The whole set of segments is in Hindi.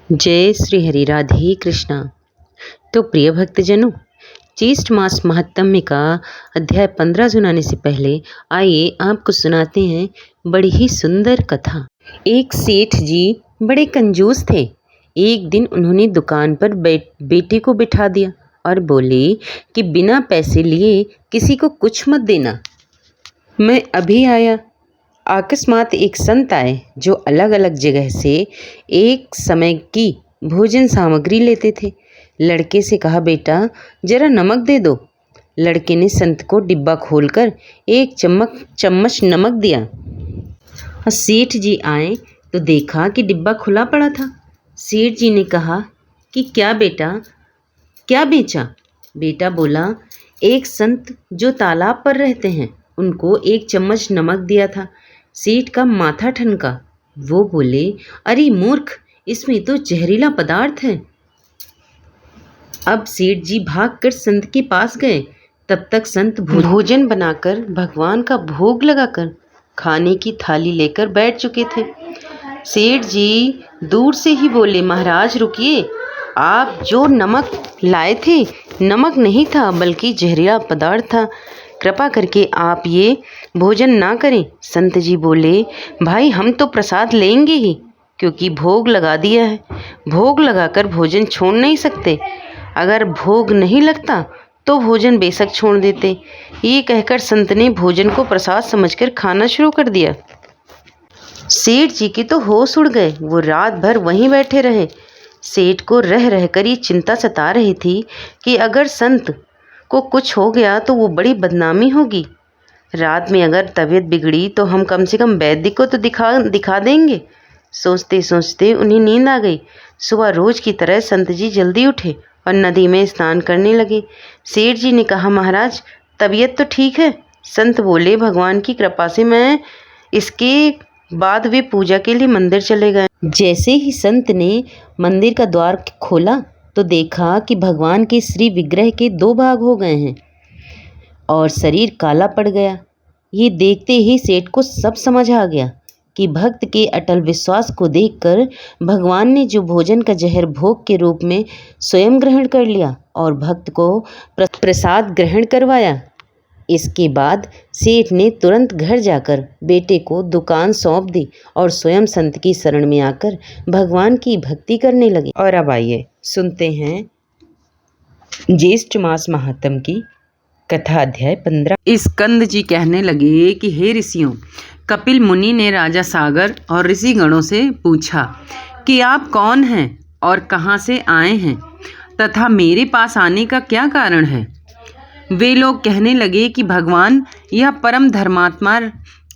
जय श्री हरि राधे कृष्णा। तो प्रिय भक्तजनों, ज्येष्ठ मास महात्म्य का अध्याय 15 सुनाने से पहले आइए आपको सुनाते हैं बड़ी ही सुंदर कथा। एक सेठ जी बड़े कंजूस थे। एक दिन उन्होंने दुकान पर बेटे को बिठा दिया और बोले कि बिना पैसे लिए किसी को कुछ मत देना। मैं अभी आया। अकस्मात एक संत आए जो अलग अलग जगह से एक समय की भोजन सामग्री लेते थे। लड़के से कहा, बेटा जरा नमक दे दो। लड़के ने संत को डिब्बा खोलकर एक चम्मच नमक दिया। सेठ जी आए तो देखा कि डिब्बा खुला पड़ा था। सेठ जी ने कहा कि क्या बेटा, क्या बेचा? बेटा बोला, एक संत जो तालाब पर रहते हैं उनको एक चम्मच नमक दिया था। सेठ का माथा ठनका। वो बोले, अरे मूर्ख, इसमें तो जहरीला पदार्थ है। अब सेठ जी भागकर संत के पास गए। तब तक संत भोजन बनाकर भगवान का भोग लगाकर खाने की थाली लेकर बैठ चुके थे। सेठ जी दूर से ही बोले, महाराज रुकिए, आप जो नमक लाए थे नमक नहीं था बल्कि जहरीला पदार्थ था। कृपा करके आप ये भोजन ना करें। संत जी बोले, भाई हम तो प्रसाद लेंगे ही, क्योंकि भोग लगा दिया है। भोग लगाकर भोजन छोड़ नहीं सकते। अगर भोग नहीं लगता तो भोजन बेशक छोड़ देते। ये कहकर संत ने भोजन को प्रसाद समझकर खाना शुरू कर दिया। सेठ जी के तो होश उड़ गए। वो रात भर वहीं बैठे रहे। सेठ को रह रहकर ये चिंता सता रही थी कि अगर संत को कुछ हो गया तो वो बड़ी बदनामी होगी। रात में अगर तबीयत बिगड़ी तो हम कम से कम वैद्य को तो दिखा देंगे। सोचते सोचते उन्हें नींद आ गई। सुबह रोज की तरह संत जी जल्दी उठे और नदी में स्नान करने लगे। सेठ जी ने कहा, महाराज तबीयत तो ठीक है? संत बोले, भगवान की कृपा से मैं इसके बाद वे पूजा के लिए मंदिर चले गए। जैसे ही संत ने मंदिर का द्वार खोला तो देखा कि भगवान के श्री विग्रह के 2 भाग हो गए हैं और शरीर काला पड़ गया। ये देखते ही सेठ को सब समझ आ गया कि भक्त के अटल विश्वास को देखकर भगवान ने जो भोजन का जहर भोग के रूप में स्वयं ग्रहण कर लिया और भक्त को प्रसाद ग्रहण करवाया। इसके बाद सेठ ने तुरंत घर जाकर बेटे को दुकान सौंप दी और स्वयं संत की शरण में आकर भगवान की भक्ति करने लगे। और अब आइए सुनते हैं ज्येष्ठ मास महात्म्य की कथा अध्याय 15। स्कंद जी कहने लगे कि हे ऋषियों, कपिल मुनि ने राजा सागर और ऋषिगणों से पूछा कि आप कौन हैं और कहाँ से आए हैं तथा मेरे पास आने का क्या कारण है। वे लोग कहने लगे कि भगवान, यह परम धर्मात्मा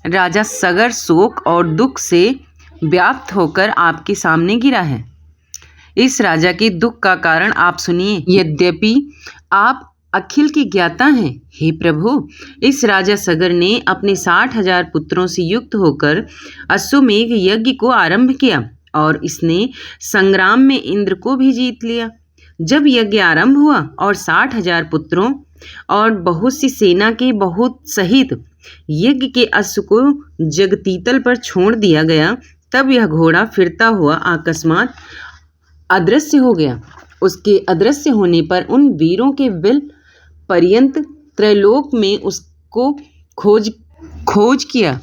राजा सगर शोक और दुख से व्याप्त होकर आपके सामने गिरा है। इस राजा के दुख का कारण आप सुनिए। यद्यपि आप अखिल की ज्ञाता हैं, हे प्रभु, इस राजा सगर ने अपने 60,000 पुत्रों से युक्त होकर अश्वमेघ यज्ञ को आरंभ किया और इसने संग्राम में इंद्र को भी जीत लिया। जब यज्ञ आरंभ हुआ और 60,000 पुत्रों और बहुत सी सेना के बहुत सहित यज्ञ के अश्व को जगतीतल पर छोड़ दिया गया, तब यह घोड़ा फिरता हुआ अकस्मात अदृश्य हो गया। उसके अदृश्य होने पर उन वीरों के विल पर्यंत त्रैलोक में उसको खोज किया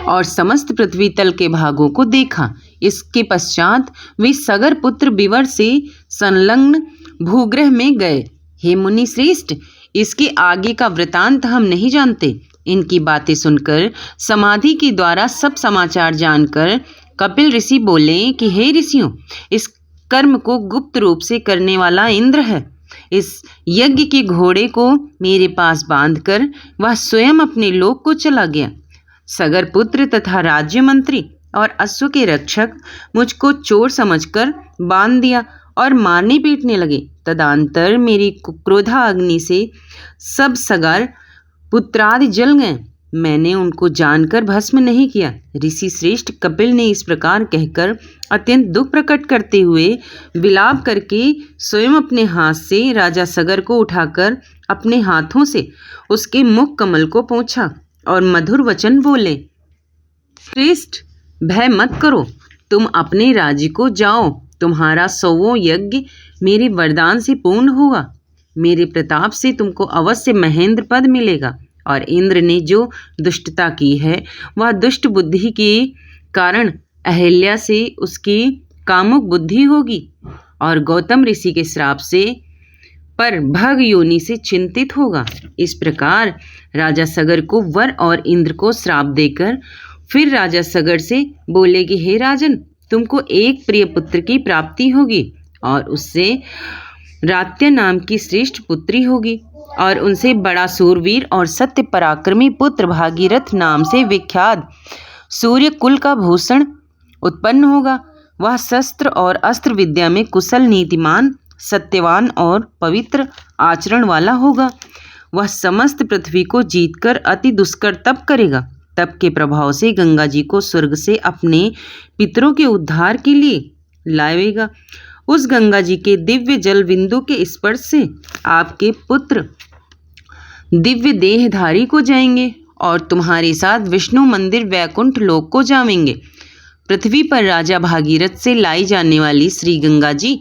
और समस्त पृथ्वी तल के भागों को देखा। इसके पश्चात वे सगर पुत्र विवर से संलग्न भूग्रह में गए। हे मुनि श्रेष्ठ, इसके आगे का वृतांत हम नहीं जानते। इनकी बातें सुनकर समाधि के द्वारा सब समाचार जानकर कपिल ऋषि बोले कि हे ऋषियों, इस कर्म को गुप्त रूप से करने वाला इंद्र है। इस यज्ञ के घोड़े को मेरे पास बांधकर वह स्वयं अपने लोक को चला गया। सगर पुत्र तथा राज्य मंत्री और अश्व के रक्षक मुझको चोर समझकर बांध दिया और मारने पीटने लगे। तदंतर मेरी क्रोधा अग्नि से सब सगर पुत्रादि जल गए। मैंने उनको जानकर भस्म नहीं किया। ऋषि श्रेष्ठ कपिल ने इस प्रकार कहकर अत्यंत दुख प्रकट करते हुए विलाप करके स्वयं अपने हाथ से राजा सगर को उठाकर अपने हाथों से उसके मुख कमल को पोंछा और मधुर वचन बोले, श्रेष्ठ भय मत करो, तुम अपने राज्य को जाओ, तुम्हारा 100वां यज्ञ मेरे वरदान से पूर्ण होगा। मेरे प्रताप से तुमको अवश्य महेंद्र पद मिलेगा। और इंद्र ने जो दुष्टता की है वह दुष्ट बुद्धि के कारण अहल्या से उसकी कामुक बुद्धि होगी और गौतम ऋषि के श्राप से पर भग योनि से चिंतित होगा। इस प्रकार राजा सगर को वर और इंद्र को श्राप देकर फिर राजा सगर से बोले कि हे राजन, तुमको एक प्रिय पुत्र की प्राप्ति होगी और उससे रात्य नाम की श्रेष्ठ पुत्री होगी और उनसे बड़ा सूरवीर और सत्य पराक्रमी पुत्र भागीरथ नाम से विख्यात सूर्य कुल का भूषण उत्पन्न होगा। वह शस्त्र और अस्त्र विद्या में कुशल, नीतिमान, सत्यवान और पवित्र आचरण वाला होगा। वह समस्त पृथ्वी को जीतकर अति दुष्कर तप करेगा। तप के प्रभाव से गंगा जी को स्वर्ग से अपने पितरों के उद्धार के लिए लाएगा। उस गंगा जी के दिव्य जल बिंदु के स्पर्श से आपके पुत्र दिव्य देहधारी को जाएंगे और तुम्हारे साथ विष्णु मंदिर वैकुंठ लोक को जाएंगे। पृथ्वी पर राजा भागीरथ से लाई जाने वाली श्री गंगा जी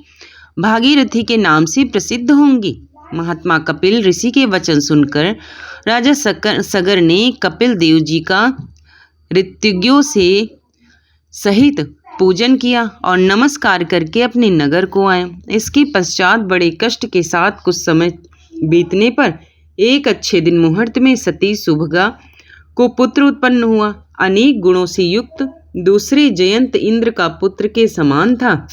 भागीरथी के नाम से प्रसिद्ध होंगी। महात्मा कपिल ऋषि के वचन सुनकर राजा सगर ने कपिल देव जी का ऋत्विज्ञों से सहित पूजन किया और नमस्कार करके अपने नगर को आए। इसके पश्चात बड़े कष्ट के साथ कुछ समय बीतने पर एक अच्छे दिन मुहूर्त में सती सुभगा को पुत्र उत्पन्न हुआ। अनेक गुणों से युक्त दूसरे जयंत इंद्र का पुत्र के समान था।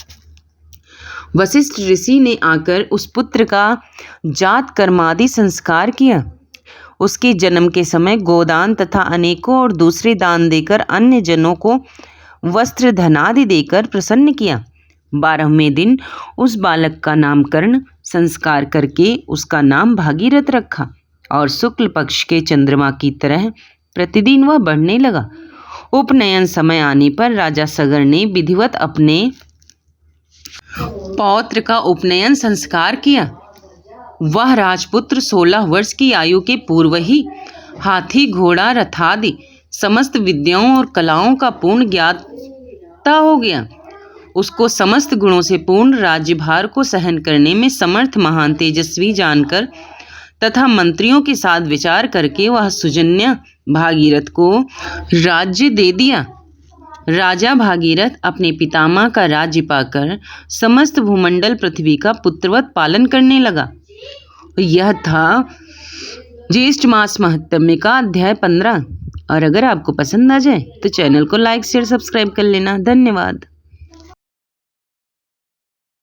वशिष्ठ ऋषि ने आकर उस पुत्र का जात कर्मादि संस्कार किया। उसके जन्म के समय गोदान तथा अनेकों और दूसरे दान देकर अन्य जनों को वस्त्र धनादि देकर प्रसन्न किया। 12वें दिन उस बालक का नामकरण संस्कार करके उसका नाम भागीरथ रखा और शुक्ल पक्ष के चंद्रमा की तरह प्रतिदिन वह बढ़ने लगा। उपनयन समय आने पर राजा सगर ने विधिवत अपने पौत्र का उपनयन संस्कार किया। वह राजपुत्र 16 वर्ष की आयु के पूर्व ही हाथी, घोड़ा, रथादि समस्त विद्याओं और कलाओं का पूर्ण ज्ञाता हो गया। उसको समस्त गुणों से पूर्ण राज्यभार को सहन करने में समर्थ महान तेजस्वी जानकर तथा मंत्रियों के साथ विचार करके वह सुजन्य भागीरथ को राज्य दे दिया। राजा भागीरथ अपने पितामह का राज्य पाकर समस्त भूमंडल पृथ्वी का पुत्रवत पालन करने लगा। यह था ज्येष्ठ मास महात्म्य का अध्याय 15। और अगर आपको पसंद आ जाए तो चैनल को लाइक, शेयर, सब्सक्राइब कर लेना। धन्यवाद।